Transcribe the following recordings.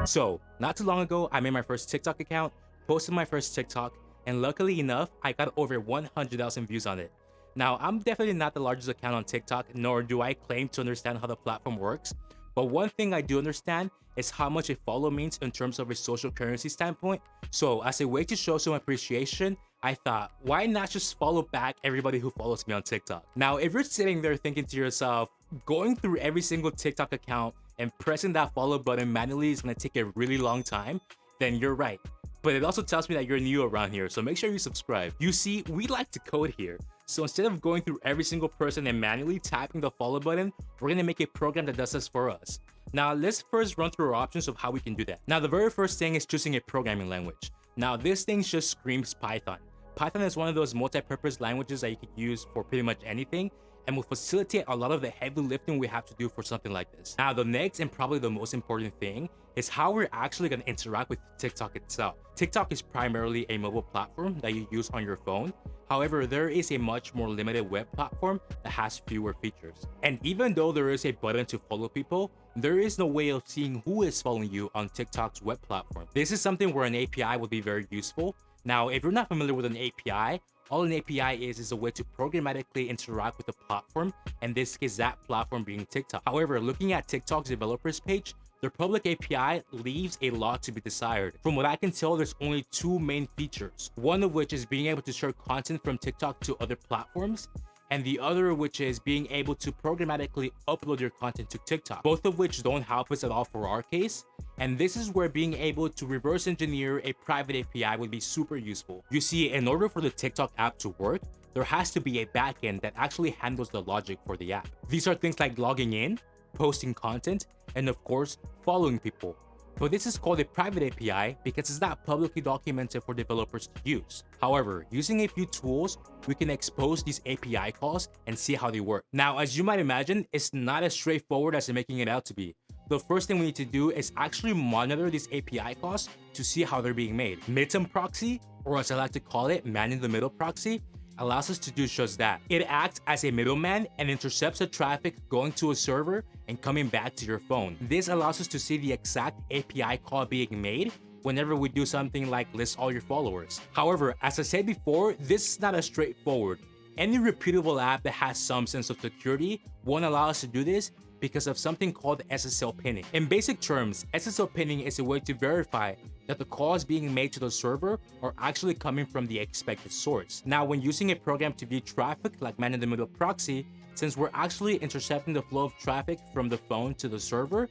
So, not too long ago, I made my first TikTok account, posted my first TikTok, and luckily enough, I got over 100,000 views on it. Now, I'm definitely not the largest account on TikTok, nor do I claim to understand how the platform works, but one thing I do understand is how much a follow means in terms of a social currency standpoint. So, as a way to show some appreciation, I thought, why not just follow back everybody who follows me on TikTok? Now, if you're sitting there thinking to yourself, going through every single TikTok account and pressing that follow button manually is gonna take a really long time, then you're right. But it also tells me that you're new around here, so make sure you subscribe. You see, we like to code here. So instead of going through every single person and manually tapping the follow button, we're gonna make a program that does this for us. Now, let's first run through our options of how we can do that. Now, the very first thing is choosing a programming language. Now, this thing just screams Python. Python is one of those multi-purpose languages that you could use for pretty much anything and will facilitate a lot of the heavy lifting we have to do for something like this. Now, the next and probably the most important thing is how we're actually going to interact with TikTok itself. TikTok is primarily a mobile platform that you use on your phone. However, there is a much more limited web platform that has fewer features. And even though there is a button to follow people, there is no way of seeing who is following you on TikTok's web platform. This is something where an API would be very useful. Now, if you're not familiar with an API, all an API is a way to programmatically interact with the platform, in this case, that platform being TikTok. However, looking at TikTok's developers page, their public API leaves a lot to be desired. From what I can tell, there's only two main features, one of which is being able to share content from TikTok to other platforms, and the other which is being able to programmatically upload your content to TikTok, both of which don't help us at all for our case. And this is where being able to reverse engineer a private API would be super useful. You see, in order for the TikTok app to work, there has to be a backend that actually handles the logic for the app. These are things like logging in, posting content, and of course, following people. But this is called a private API because it's not publicly documented for developers to use. However, using a few tools, we can expose these API calls and see how they work. Now, as you might imagine, it's not as straightforward as I'm making it out to be. The first thing we need to do is actually monitor these API calls to see how they're being made. Midterm proxy, or as I like to call it, man-in-the-middle proxy, allows us to do just that. It acts as a middleman and intercepts the traffic going to a server and coming back to your phone. This allows us to see the exact API call being made whenever we do something like list all your followers. However, as I said before, this is not as straightforward. Any reputable app that has some sense of security won't allow us to do this because of something called SSL pinning. In basic terms, SSL pinning is a way to verify that the calls being made to the server are actually coming from the expected source. Now, when using a program to view traffic like man-in-the-middle proxy, since we're actually intercepting the flow of traffic from the phone to the server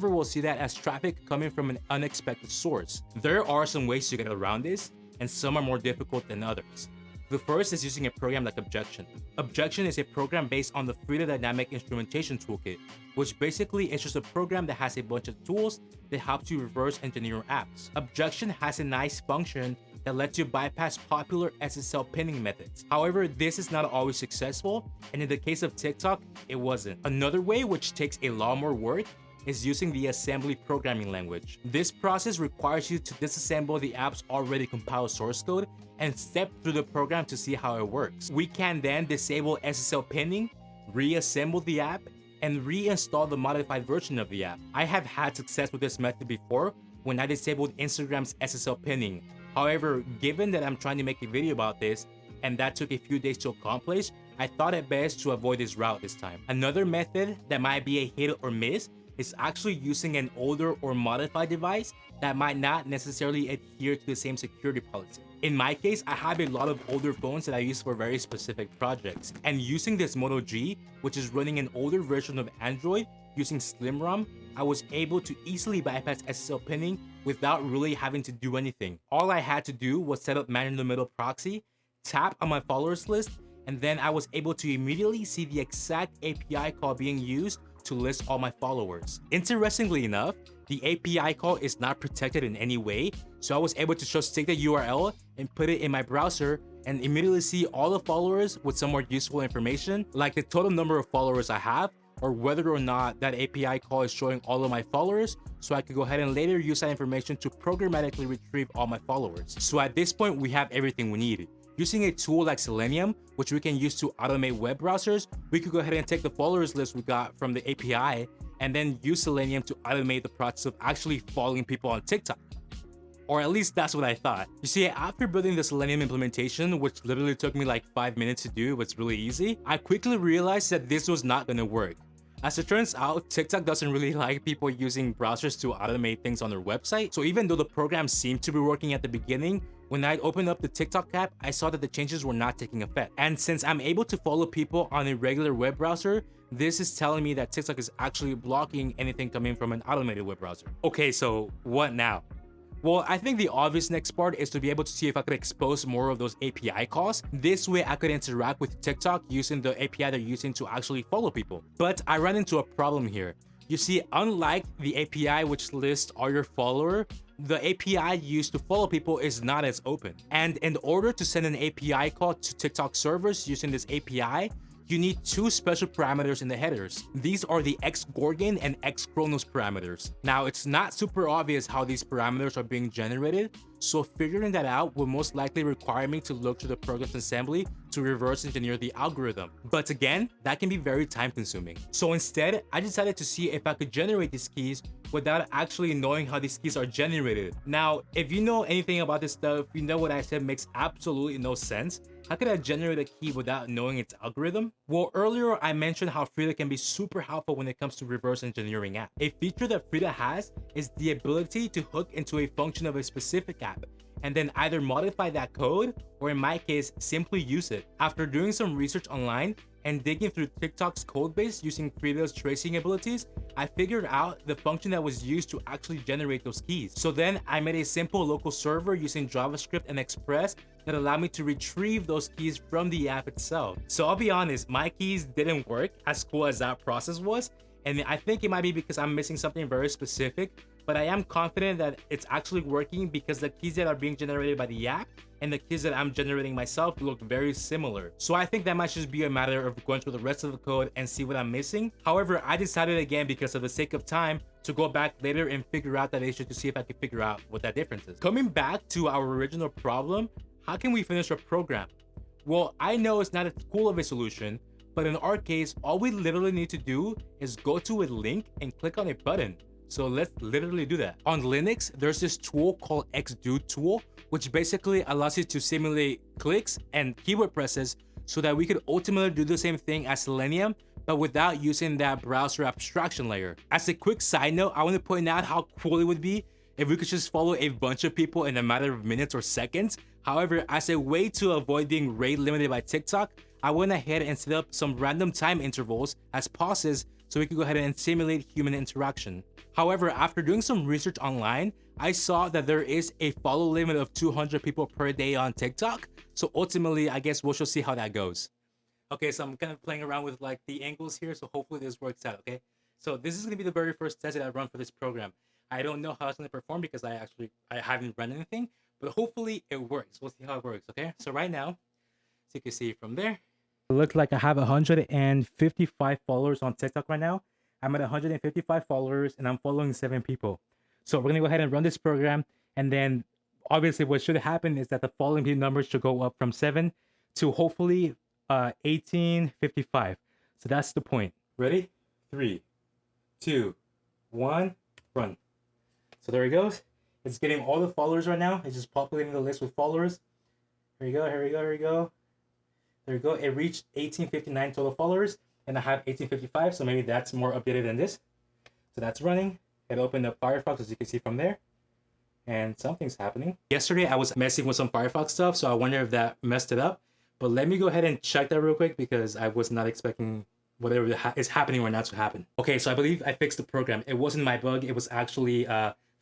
will see that as traffic coming from an unexpected source. There are some ways to get around this, and some are more difficult than others. The first is using a program like Objection. Objection is a program based on the Frida Dynamic Instrumentation Toolkit, which basically is just a program that has a bunch of tools that help you reverse engineer apps. Objection has a nice function that lets you bypass popular SSL pinning methods. However, this is not always successful, and in the case of TikTok, it wasn't. Another way, which takes a lot more work, is using the assembly programming language. This process requires you to disassemble the app's already compiled source code and step through the program to see how it works. We can then disable SSL pinning, reassemble the app, and reinstall the modified version of the app. I have had success with this method before when I disabled Instagram's SSL pinning. However, given that I'm trying to make a video about this, and that took a few days to accomplish, I thought it best to avoid this route this time. Another method that might be a hit or miss is actually using an older or modified device that might not necessarily adhere to the same security policy. In my case, I have a lot of older phones that I use for very specific projects, and using this Moto G, which is running an older version of Android using SlimROM, I was able to easily bypass SSL pinning without really having to do anything. All I had to do was set up man-in-the-middle proxy, tap on my followers list, and then I was able to immediately see the exact API call being used to list all my followers. Interestingly enough, the API call is not protected in any way, so I was able to just take the URL and put it in my browser and immediately see all the followers with some more useful information, like the total number of followers I have, or whether or not that API call is showing all of my followers, so I could go ahead and later use that information to programmatically retrieve all my followers. So at this point, we have everything we need. Using a tool like Selenium, which we can use to automate web browsers, we could go ahead and take the followers list we got from the API and then use Selenium to automate the process of actually following people on TikTok. Or at least that's what I thought. You see, after building the Selenium implementation, which literally took me like 5 minutes to do, it was really easy, I quickly realized that this was not gonna work. As it turns out, TikTok doesn't really like people using browsers to automate things on their website. So even though the program seemed to be working at the beginning, when I opened up the TikTok app, I saw that the changes were not taking effect. And since I'm able to follow people on a regular web browser, this is telling me that TikTok is actually blocking anything coming from an automated web browser. Okay, so what now? Well, I think the obvious next part is to be able to see if I could expose more of those API calls. This way I could interact with TikTok using the API they're using to actually follow people. But I ran into a problem here. You see, unlike the API which lists all your followers, the API used to follow people is not as open. And in order to send an API call to TikTok servers using this API, you need two special parameters in the headers. These are the xGorgon and xChronos parameters. Now, it's not super obvious how these parameters are being generated, so figuring that out will most likely require me to look to the program's assembly to reverse engineer the algorithm. But again, that can be very time consuming. So instead, I decided to see if I could generate these keys without actually knowing how these keys are generated. Now, if you know anything about this stuff, you know what I said makes absolutely no sense. How could I generate a key without knowing its algorithm? Well, earlier I mentioned how Frida can be super helpful when it comes to reverse engineering apps. A feature that Frida has is the ability to hook into a function of a specific app and then either modify that code or in my case, simply use it. After doing some research online and digging through TikTok's codebase using Frida's tracing abilities, I figured out the function that was used to actually generate those keys. So then I made a simple local server using JavaScript and Express that allowed me to retrieve those keys from the app itself. So I'll be honest, my keys didn't work as cool as that process was, and I think it might be because I'm missing something very specific, but I am confident that it's actually working because the keys that are being generated by the app and the keys that I'm generating myself look very similar. So I think that might just be a matter of going through the rest of the code and see what I'm missing. However, I decided again, because of the sake of time, to go back later and figure out that issue to see if I can figure out what that difference is. Coming back to our original problem, how can we finish our program? Well, I know it's not as cool of a solution, but in our case, all we literally need to do is go to a link and click on a button. So let's literally do that. On Linux, there's this tool called Xdo tool, which basically allows you to simulate clicks and keyboard presses so that we could ultimately do the same thing as Selenium, but without using that browser abstraction layer. As a quick side note, I want to point out how cool it would be if we could just follow a bunch of people in a matter of minutes or seconds. However, as a way to avoid being rate limited by TikTok, I went ahead and set up some random time intervals as pauses so we could go ahead and simulate human interaction. However, after doing some research online, I saw that there is a follow limit of 200 people per day on TikTok. So ultimately, I guess we'll just see how that goes. Okay, so I'm kind of playing around with like the angles here, so hopefully this works out, okay? So this is gonna be the very first test that I run for this program. I don't know how it's gonna perform because I haven't run anything, but hopefully it works. We'll see how it works, okay? So right now, as you can see from there, it looks like I have 155 followers on TikTok right now. I'm at 155 followers and I'm following 7 people. So we're gonna go ahead and run this program, and then obviously what should happen is that the following numbers should go up from 7 to hopefully 1855. So that's the point. Ready? 3, 2, 1, run. So there it goes. It's getting all the followers right now. It's just populating the list with followers. Here we go, here we go, here we go. There we go. It reached 1859 total followers, and I have 1855, so maybe that's more updated than this. So that's running. It opened up Firefox, as you can see from there, and something's happening. Yesterday, I was messing with some Firefox stuff, so I wonder if that messed it up. But let me go ahead and check that real quick because I was not expecting whatever is happening right now to happen. Okay, so I believe I fixed the program. It wasn't my bug. It was actually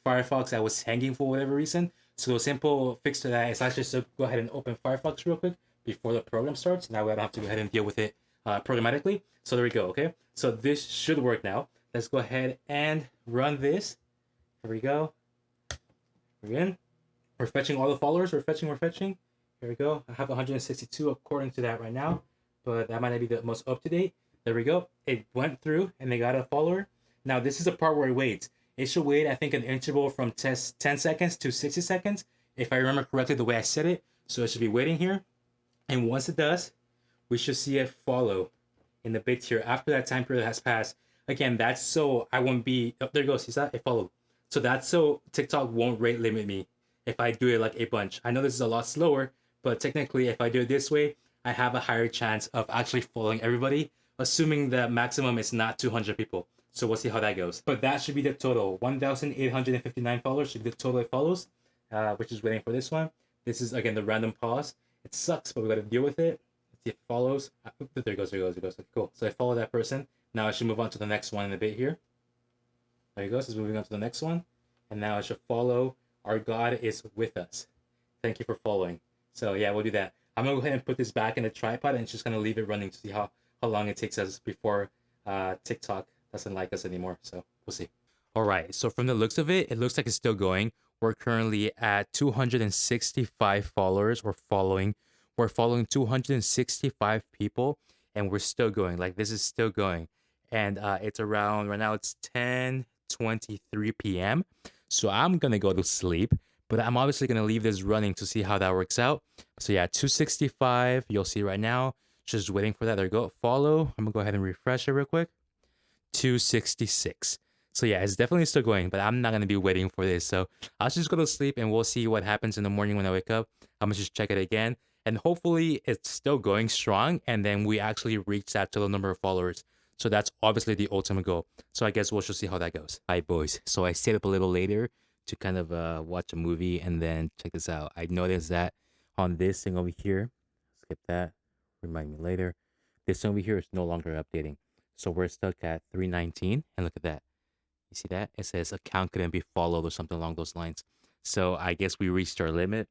Firefox that was hanging for whatever reason. So a simple fix to that is actually just go ahead and open Firefox real quick before the program starts. Now I don't have to go ahead and deal with it programmatically. So there we go, okay? So this should work now. Let's go ahead and run this. Here we go. We're in. We're fetching all the followers. We're fetching. Here we go. I have 162 according to that right now, but that might not be the most up-to-date. There we go. It went through and they got a follower. Now this is the part where it waits. It should wait, I think, an interval from 10 seconds to 60 seconds, if I remember correctly the way I said it. So it should be waiting here. And once it does, we should see it follow in the bit here after that time period has passed. Again, that's so I won't be. Oh, there it goes. See that? It followed. So that's so TikTok won't rate limit me if I do it like a bunch. I know this is a lot slower, but technically, if I do it this way, I have a higher chance of actually following everybody, assuming the maximum is not 200 people. So we'll see how that goes. But that should be the total. 1,859 followers should be the total it follows, which is waiting for this one. This is, again, the random pause. It sucks, but we got to deal with it. Let's see if it follows. There it goes, there it goes, there it goes. Okay, cool. So I follow that person. Now I should move on to the next one in a bit here. There you go. So it's moving on to the next one. And now I should follow. Our God is with us. Thank you for following. So yeah, we'll do that. I'm going to go ahead and put this back in the tripod and just going to leave it running to see how long it takes us before TikTok doesn't like us anymore. So we'll see. All right. So from the looks of it, it looks like it's still going. We're currently at 265 followers or following. We're following 265 people and we're still going. Like this is still going. And it's around, right now it's 10:23 p.m. So I'm going to go to sleep, but I'm obviously going to leave this running to see how that works out. So yeah, 265, you'll see right now. Just waiting for that. There you go. Follow. I'm going to go ahead and refresh it real quick. 266. So yeah, it's definitely still going, but I'm not going to be waiting for this. So I'll just go to sleep and we'll see what happens in the morning when I wake up. I'm going to just check it again. And hopefully it's still going strong. And then we actually reach that total number of followers. So that's obviously the ultimate goal. So I guess we'll just see how that goes. All right, boys. So I stayed up a little later to kind of watch a movie and then check this out. I noticed that on this thing over here, skip that, remind me later. This thing over here is no longer updating. So we're stuck at 319 and look at that. You see that? It says account couldn't be followed or something along those lines. So I guess we reached our limit.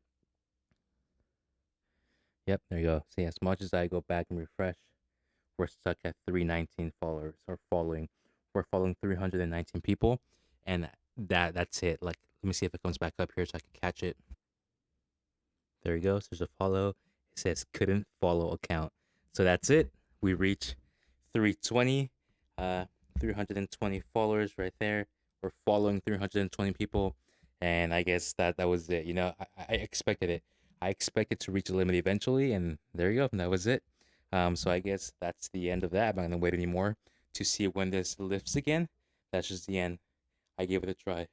Yep, there you go. See, as much as I go back and refresh, we're stuck at 319 followers or following. We're following 319 people, and that's it. Like, let me see if it comes back up here so I can catch it. There you go. So there's a follow. It says couldn't follow account. So that's it. We reach 320, 320 followers right there. We're following 320 people, and I guess that was it. You know, I expected it. I expected to reach the limit eventually, and there you go. And that was it. So I guess that's the end of that. I'm not gonna wait anymore to see when this lifts again. That's just the end. I gave it a try.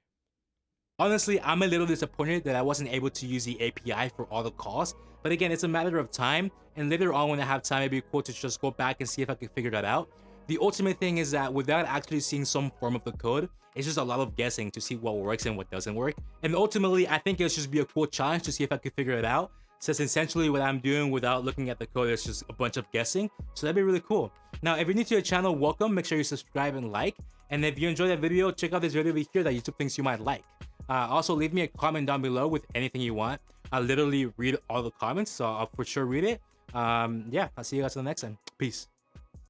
Honestly, I'm a little disappointed that I wasn't able to use the API for all the calls. But again, it's a matter of time. And later on when I have time, it'd be cool to just go back and see if I can figure that out. The ultimate thing is that without actually seeing some form of the code, it's just a lot of guessing to see what works and what doesn't work. And ultimately, I think it'll just be a cool challenge to see if I can figure it out. Since essentially what I'm doing without looking at the code is just a bunch of guessing. So that'd be really cool. Now, if you're new to the channel, welcome. Make sure you subscribe and like. And if you enjoyed that video, check out this video over here that YouTube thinks you might like. Also, leave me a comment down below with anything you want. I literally read all the comments, so I'll for sure read it. Yeah, I'll see you guys in the next time. Peace.